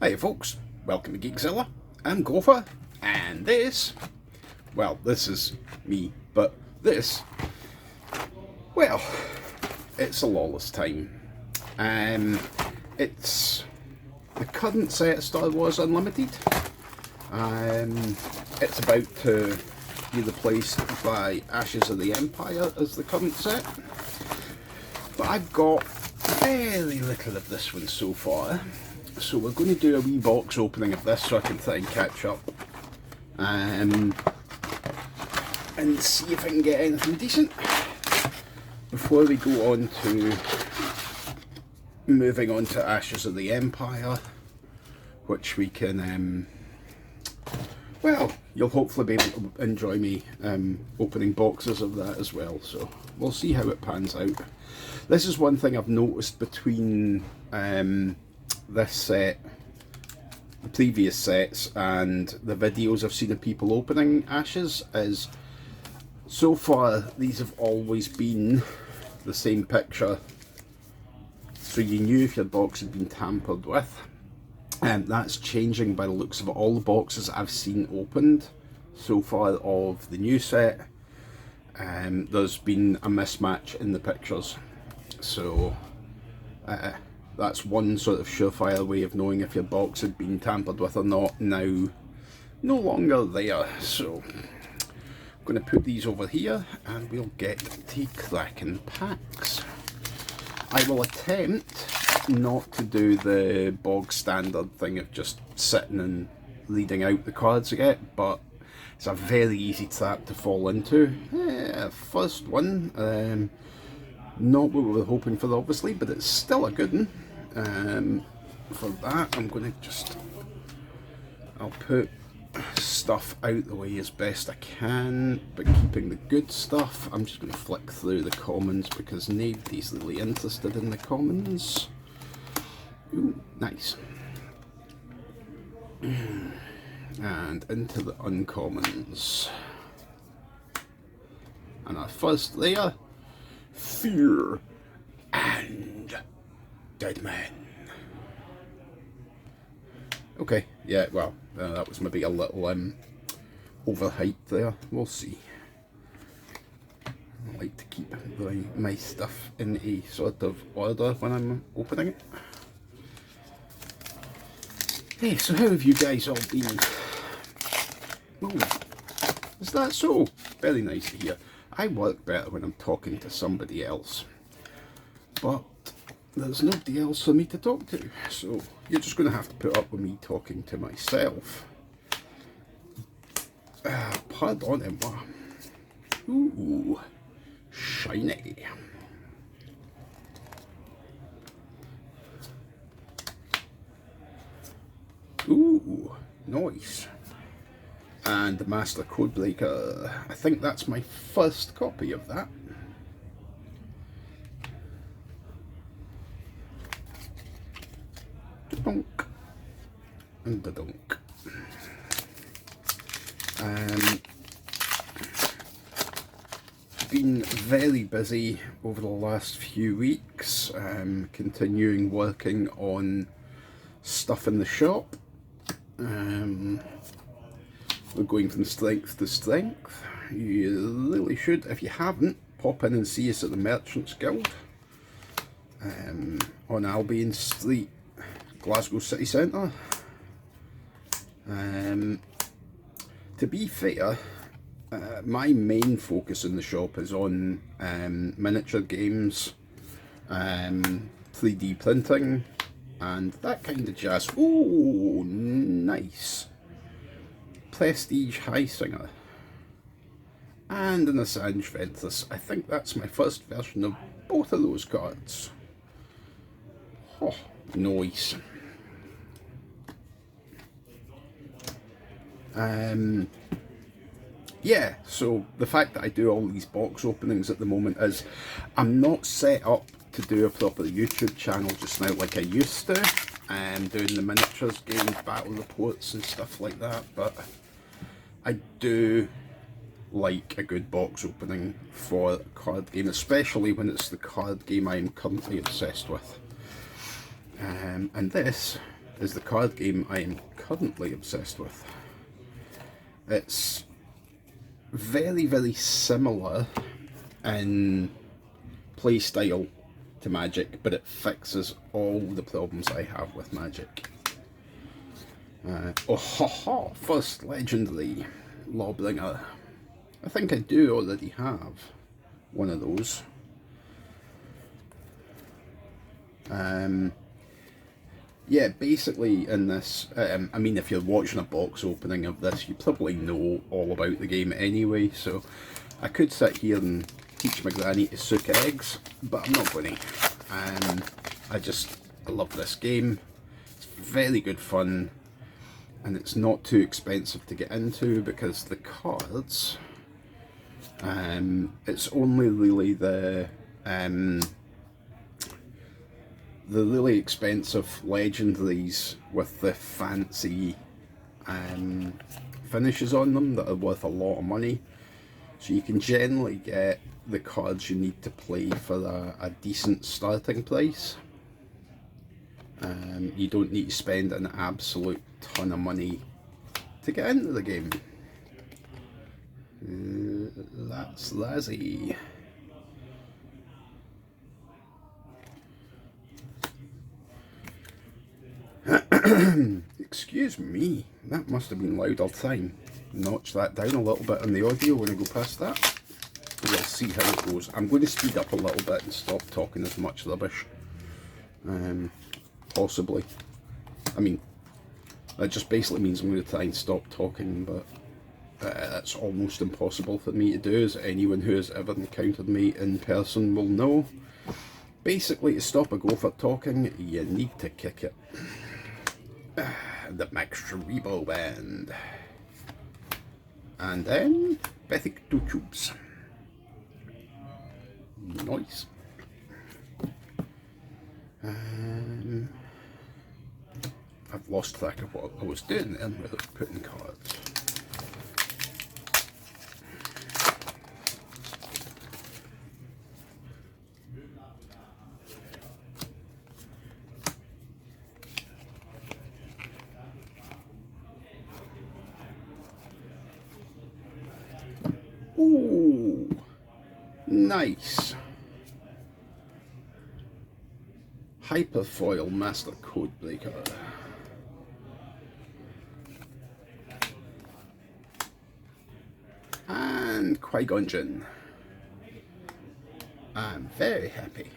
Hiya folks, welcome to Geekzilla. I'm Gopher, and this is me, but this, it's A Lawless Time. It's the current set of Star Wars Unlimited. It's about to be replaced by Ashes of the Empire as the current set. But I've got very little of this one so far. So we're going to do a wee box opening of this so I can try and catch up. And see if I can get anything decent before we go on to moving on to Ashes of the Empire, which we can, you'll hopefully be able to enjoy me opening boxes of that as well, so we'll see how it pans out. This is one thing I've noticed between this set, the previous sets, and the videos I've seen of people opening Ashes, is so far these have always been the same picture, so you knew if your box had been tampered with. And that's changing by the looks of it. All the boxes I've seen opened so far of the new set, there's been a mismatch in the pictures, so that's one sort of surefire way of knowing if your box had been tampered with or not, now no longer there. So I'm going to put these over here and we'll get to cracking packs. I will attempt not to do the bog standard thing of just sitting and reading out the cards I get, but it's a very easy trap to fall into. First one, not what we were hoping for obviously, but it's still a good one. For that I'm going to I'll put stuff out the way as best I can, but keeping the good stuff. I'm just going to flick through the commons because nobody's really interested in the commons. Ooh, nice. And into the uncommons. And our first layer, Fear and Dead Man. Okay, yeah, well, that was maybe a little overhyped there. We'll see. I like to keep my stuff in a sort of order when I'm opening it. Hey, so how have you guys all been? Oh, is that so? Very nice to hear. I work better when I'm talking to somebody else, but there's nobody else for me to talk to, so you're just going to have to put up with me talking to myself. Pardon him. Ooh, shiny. Ooh, nice. And the Master Codebreaker. I think that's my first copy of that. Donk. And the donk. Been very busy over the last few weeks, continuing working on stuff in the shop. We're going from strength to strength. You really should, if you haven't, pop in and see us at the Merchants Guild on Albion Street, Glasgow City Centre. To be fair, my main focus in the shop is on miniature games, 3D printing, and that kind of jazz. Oh, nice. Prestige High Singer. And an Assange Ventress. I think that's my first version of both of those cards. Oh, nice. Yeah, so the fact that I do all these box openings at the moment is I'm not set up to do a proper YouTube channel just now like I used to, doing the miniatures games, battle reports and stuff like that, but I do like a good box opening for a card game, especially when it's the card game I'm currently obsessed with. And this is the card game I am currently obsessed with. It's very, very similar in play style to Magic, but it fixes all the problems I have with Magic. Oh ha ha! First legendary Lawbringer. I think I do already have one of those. Yeah, basically in this, I mean, if you're watching a box opening of this, you probably know all about the game anyway, so I could sit here and teach my granny to soak eggs, but I'm not going to. I love this game. It's very good fun, and it's not too expensive to get into because the cards, it's only really the really expensive legendaries with the fancy finishes on them that are worth a lot of money. So you can generally get the cards you need to play for a decent starting price. You don't need to spend an absolute ton of money to get into the game. That's Lazzy. Excuse me, that must have been loud. I'll try and notch that down a little bit on the audio when I go past that. We'll see how it goes. I'm going to speed up a little bit and stop talking as much rubbish. Possibly. I mean, that just basically means I'm going to try and stop talking, but that's almost impossible for me to do, as anyone who has ever encountered me in person will know. Basically, to stop a gopher talking, you need to kick it. The Max Rebo Band. And then, Bethic 2 Tubes. Nice. I've lost track of what I was doing then with putting cards. Ooh, nice. Hyperfoil Master Codebreaker. And Qui-Gon Jinn. I'm very happy.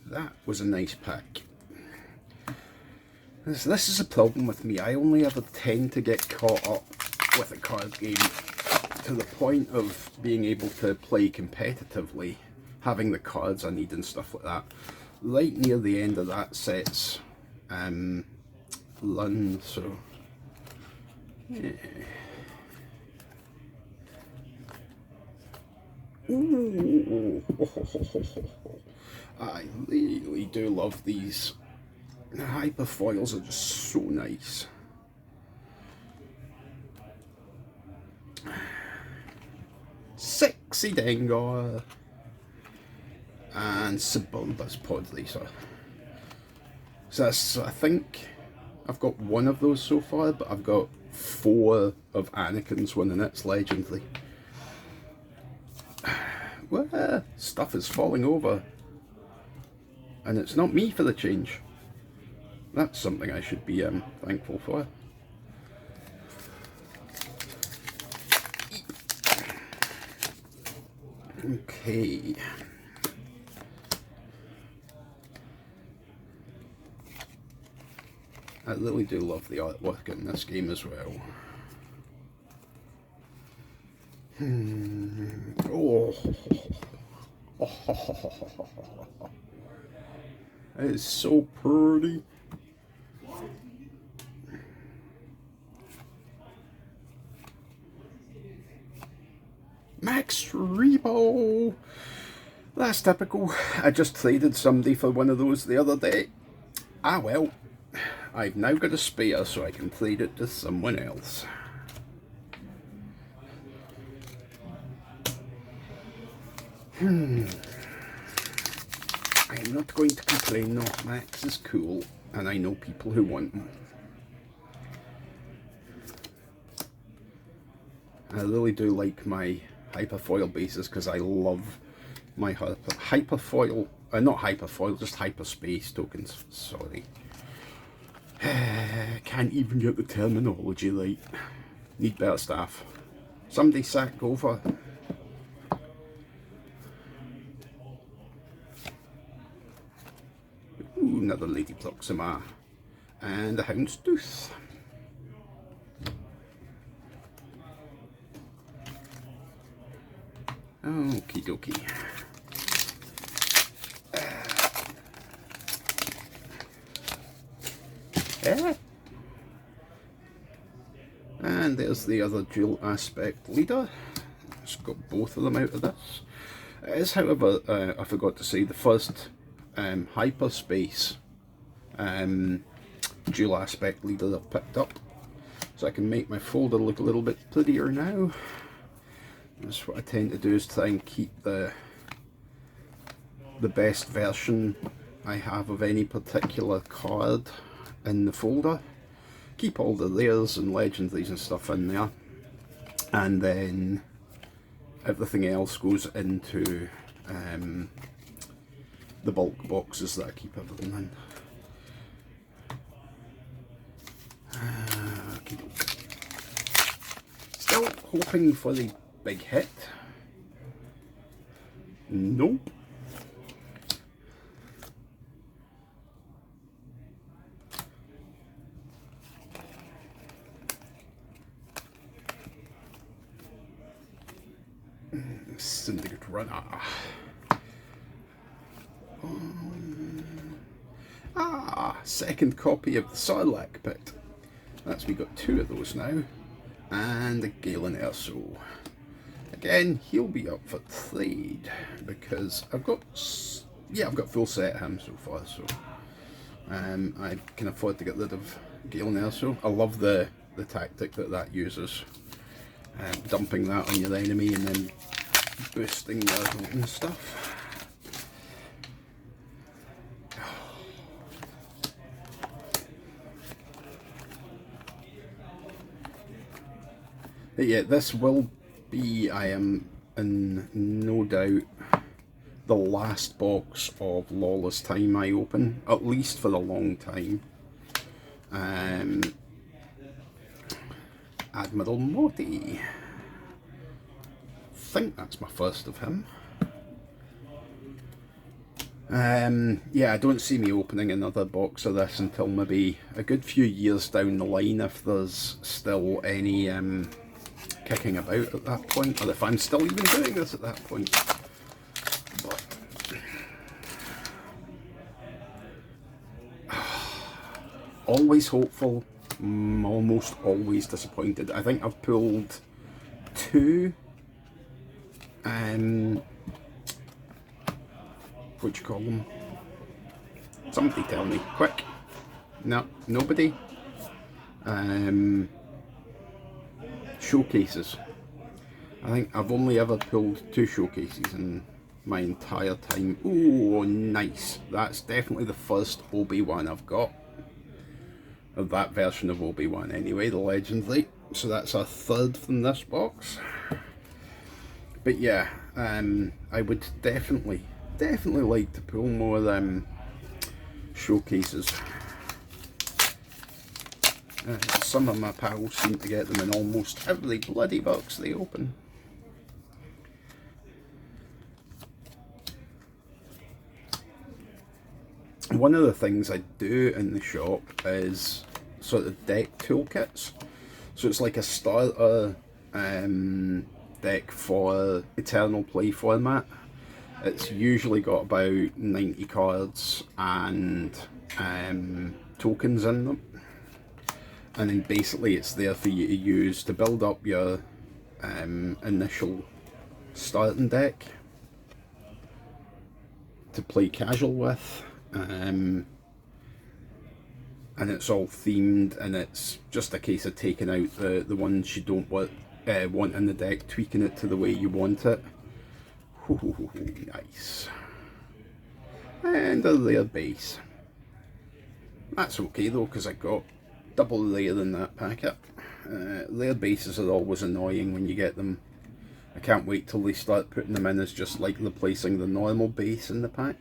That was a nice pack. This is a problem with me. I only ever tend to get caught up with a card game to the point of being able to play competitively, having the cards I need and stuff like that. Right near the end of that set's run, so yeah. Ooh. I really do love these. The hyperfoils are just so nice. Sexy Dengar and Suburbus Pod Racer. So that's, I think I've got one of those so far, but I've got 4 of Anakin's one, and it's legendary. Well, stuff is falling over, and it's not me for the change. That's something I should be thankful for. Okay. I really do love the artwork in this game as well. Oh. It's so pretty. Max Rebo! That's typical. I just traded somebody for one of those the other day. Ah well, I've now got a spare so I can trade it to someone else. I'm not going to complain, no. Max is cool, and I know people who want them. I really do like my hyperfoil bases because I love my hyperfoil, not hyperfoil, just hyperspace tokens. Sorry. Can't even get the terminology right. Need better staff. Somebody sack over. Ooh, another Lady Proxima. And a Houndstooth. Okie dokie. And there's the other dual aspect leader. Just got both of them out of this. It is, however, I forgot to say, the first hyperspace dual aspect leader I've picked up. So I can make my folder look a little bit prettier now. That's what I tend to do, is try and keep the best version I have of any particular card in the folder. Keep all the rares and legendaries and stuff in there, and then everything else goes into the bulk boxes that I keep everything in. Still hoping for the big hit. Nope. Syndicate Runner. Second copy of the Sarlacc Pit. We got two of those now. And a Galen Erso. Again, he'll be up for trade because I've got full set of him so far, so I can afford to get rid of Galen Erso. I love the tactic that uses, dumping that on your enemy and then boosting their and stuff. But yeah, this will be, I am in no doubt, the last box of Lawless Time I open, at least for a long time. Admiral Morty. I think that's my first of him. Yeah, I don't see me opening another box of this until maybe a good few years down the line, if there's still any kicking about at that point, or if I'm still even doing this at that point. But always hopeful, almost always disappointed. I think I've pulled two what do you call them? Somebody tell me, quick. No, nobody. Showcases. I think I've only ever pulled two showcases in my entire time. Oh, nice. That's definitely the first Obi-Wan I've got. Of that version of Obi-Wan anyway, the legendary. So that's our third from this box. But yeah, I would definitely like to pull more showcases. Some of my pals seem to get them in almost every bloody box they open. One of the things I do in the shop is sort of deck toolkits. So it's like a starter deck for Eternal Play format. It's usually got about 90 cards and tokens in them. And then basically it's there for you to use to build up your initial starting deck to play casual with. And it's all themed, and it's just a case of taking out the ones you don't want in the deck, tweaking it to the way you want it. Ooh, nice. and a layer base. That's okay though, because I got double layer in that packet. Layer bases are always annoying when you get them. I can't wait till they start putting them in as just like replacing the normal base in the pack.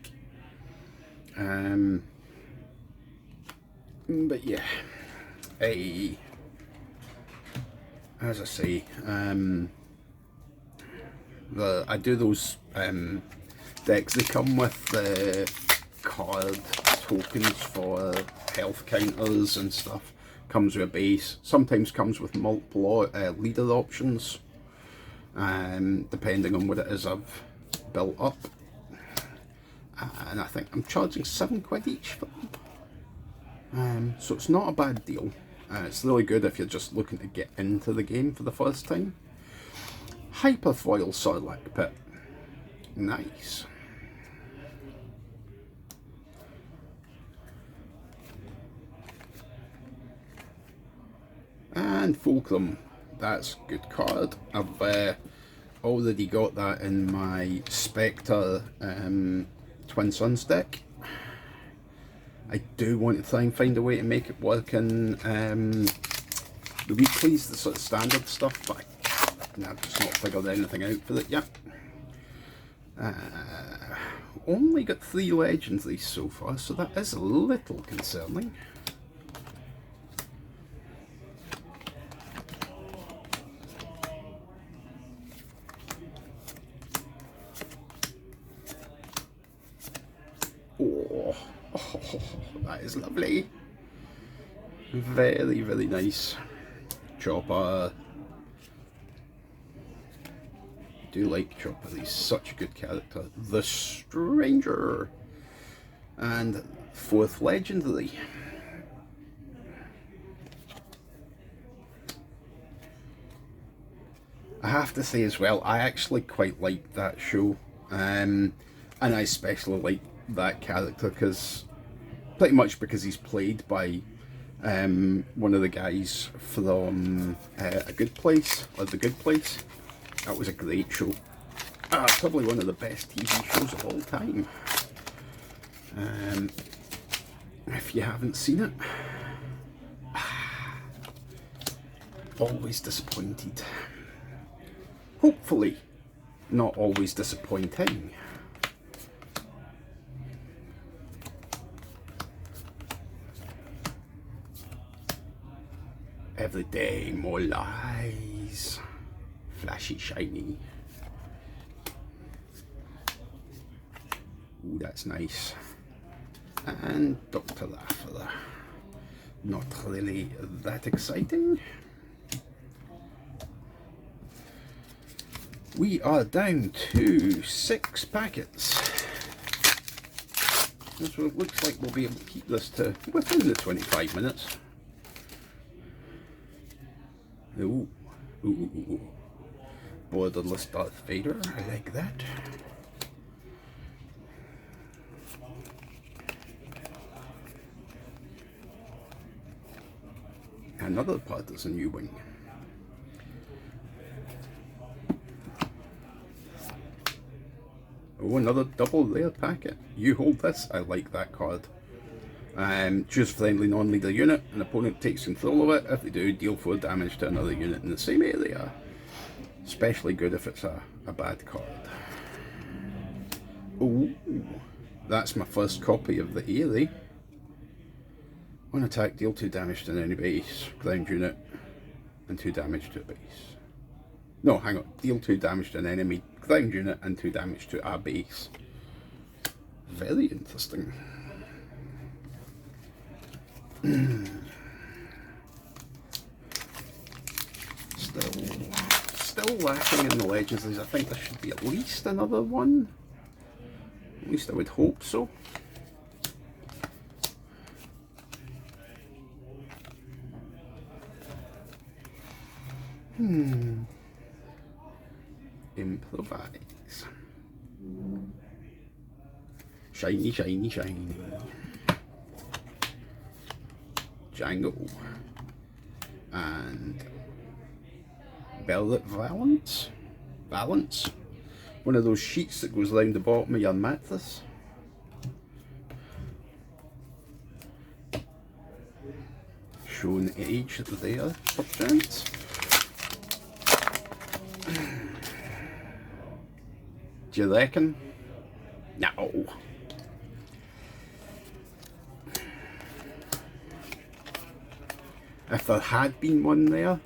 But yeah, as I say, I do those decks. They come with the card tokens for health counters and stuff. Comes with a base. Sometimes comes with multiple leader options, depending on what it is I've built up. And I think I'm charging £7 each for them. So it's not a bad deal. It's really good if you're just looking to get into the game for the first time. Hyperfoil Sarlacc Pit. Nice. And Fulcrum. That's a good card. I've already got that in my Spectre Twin Suns deck. I do want to try and find a way to make it work in the weeklies, the sort of standard stuff, but I've just not figured anything out for it yet. Only got 3 legendaries so far, so that is a little concerning. Oh, that is lovely. Very, very nice. Chopper. I do like Chopper, he's such a good character. The Stranger. And 4th legendary. I have to say as well, I actually quite like that show. And I especially like that character pretty much because he's played by one of the guys from A Good Place, or The Good Place. That was a great show. Probably one of the best TV shows of all time. If you haven't seen it, always disappointed. Hopefully not always disappointing. Every day more lies. Flashy, shiny. Ooh, that's nice. And Dr. Laffer. Not really that exciting. We are down to 6 packets. So it looks like we'll be able to keep this to within the 25 minutes. Ooh, ooh, borderless Darth Vader, I like that. Another part is a new wing. Oh, another double layer packet. You hold this, I like that card. Choose friendly non-leader unit. An opponent takes control of it. If they do, deal 4 damage to another unit in the same area. Especially good if it's a bad card. Ooh, that's my first copy of the Eerie. On attack, deal 2 damage to an enemy base, ground unit, and 2 damage to a base. No, hang on. Deal 2 damage to an enemy ground unit and 2 damage to a base. Very interesting. Still lacking in the legendaries. I think there should be at least another one. At least I would hope so. Improvise. Shiny, shiny, shiny. Django. And Velvet Valance. One of those sheets that goes around the bottom of your mattress. shown age there, perchance. Do you reckon? No. If there had been one there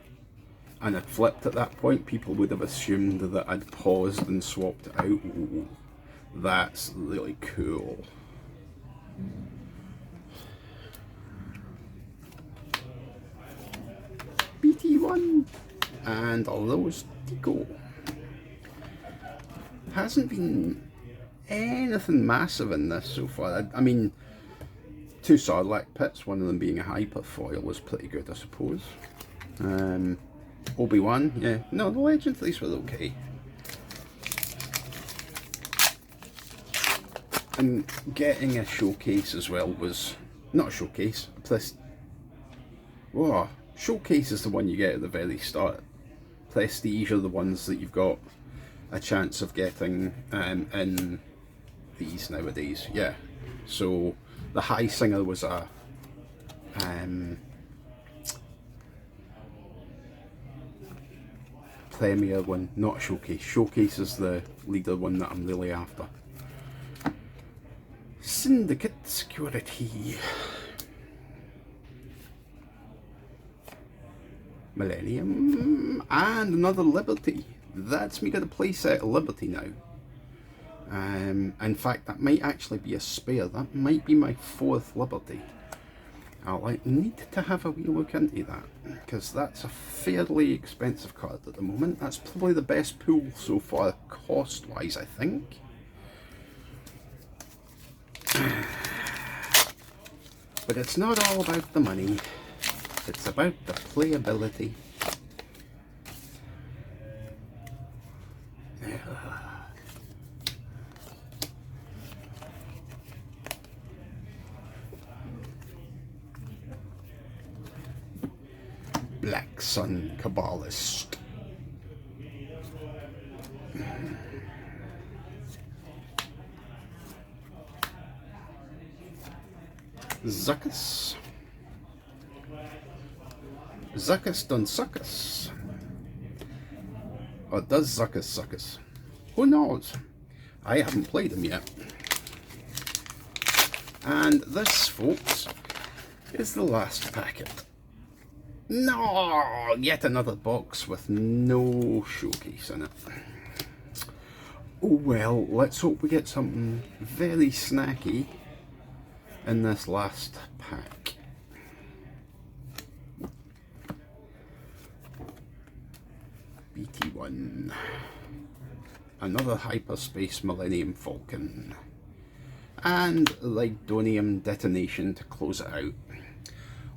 and it flipped at that point, people would have assumed that I'd paused and swapped it out. Ooh, that's really cool. BT1 and a Rose Tico. Hasn't been anything massive in this so far. I mean, 2 Sarlacc pits, one of them being a hyperfoil, was pretty good, I suppose. Obi-Wan, yeah. No, the legendaries were okay. And getting a showcase as well was, not a showcase, whoa, showcase is the one you get at the very start. Prestige are the ones that you've got a chance of getting in these nowadays, yeah. So the High Singer was a premier one, not a showcase. Showcase is the leader one that I'm really after. Syndicate Security. Millennium and another Liberty. That's me got a playset of Liberty now. In fact, that might actually be a spare. That might be my 4th Liberty. I'll need to have a wee look into that, because that's a fairly expensive card at the moment. That's probably the best pull so far, cost-wise, I think. But it's not all about the money. It's about the playability. Black Sun Kabbalist. Zuckus. Zuckus done suckus. Or does Zuckus suck us? Who knows? I haven't played him yet. And this, folks, is the last packet. No! Yet another box with no showcase in it. Oh well, let's hope we get something very snacky in this last pack. BT1. Another Hyperspace Millennium Falcon. And Lydonium Detonation to close it out.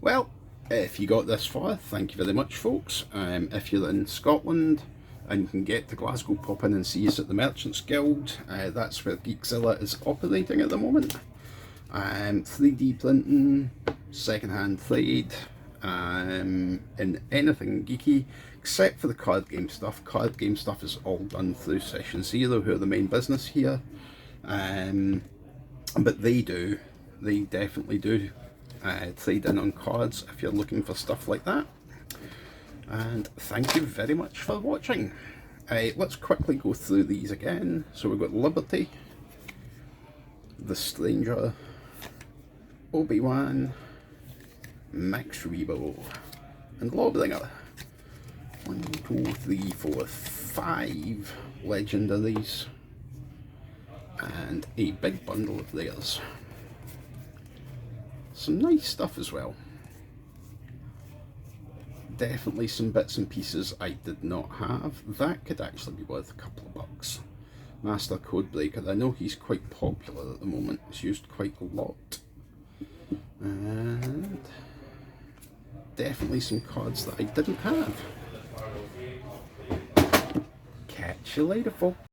Well, if you got this far, thank you very much, folks. If you're in Scotland and you can get to Glasgow, pop in and see us at the Merchants Guild. That's where Geekzilla is operating at the moment. 3D printing, second-hand trade, and anything geeky, except for the card game stuff. Card game stuff is all done through Session Zero, who are the main business here. But they definitely do trade in on cards if you're looking for stuff like that. And thank you very much for watching. Let's quickly go through these again. So we've got Liberty, The Stranger, Obi-Wan, Max Rebo, and Lawbringer. 1, 2, 3, 4, 5 legendaries, and a big bundle of theirs. Some nice stuff as well. Definitely some bits and pieces I did not have. That could actually be worth a couple of bucks. Master Codebreaker, I know he's quite popular at the moment. It's used quite a lot. And definitely some cards that I didn't have. Catch you later, folks.